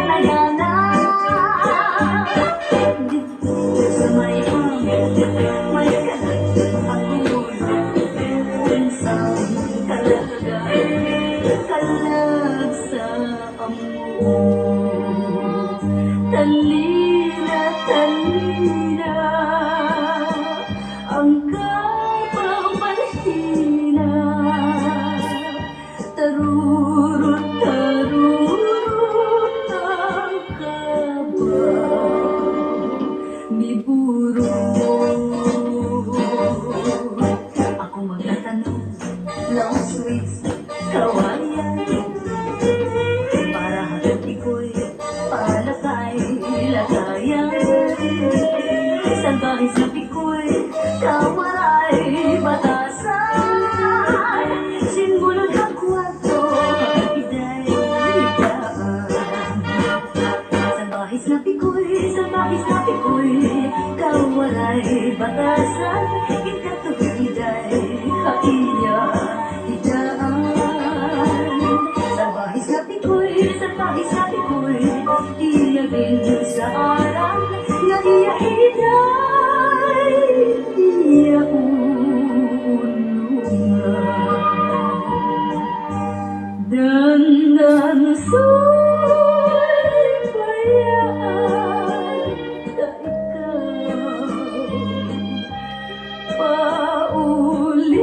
na gana. Dito sa may may kalat ako kung saan kalagay kalag sa amo. Talina, talina ang kapapanhina. Tarurut, tarurut ang kabaw ni burong. Ako magtatanong, long sweets, kawayan, para hanggang iko'y palakay, lagayan. Salbahis na piko'y kawaray, batasan. Sinulog ang kwarto, iday higaan. Salbahis na piko'y kawaray, batasan. Ikatuloy iday kaiya higaan. Salbahis na piko'y iyagin sa arang nga iya hiday iya unungan. Dandan so'y bayaan ka ikaw, paulit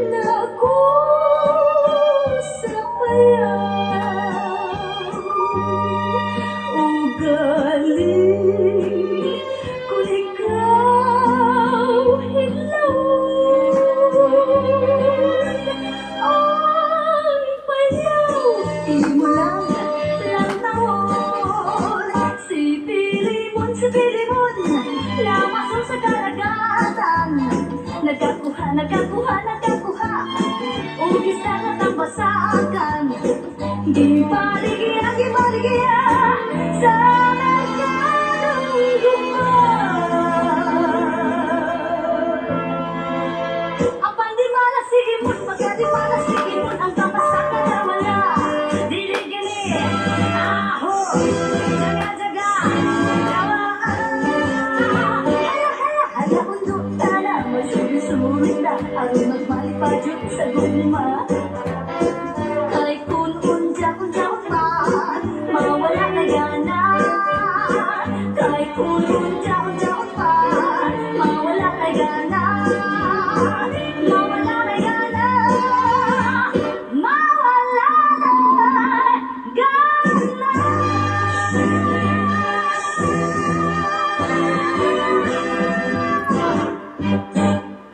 na ako sa payaw. Ugaling kung ikaw hilawon, ang payaw imo lang tawon. Si Pilimon lamasol sa karagatan. Nagkakuha ugis na natambasakan. Gibaligya sa merkadong gumaan. Apan di malas si imon, pagka di malas si imon, ang kapasakan na wala. Dili-gili, aho, jaga-jaga, lawaan. Hala undo, tala, masuri-suri na, aron magmalipadyo sa guma. Kay kun unja-unja man, mawala na gana. Kay kun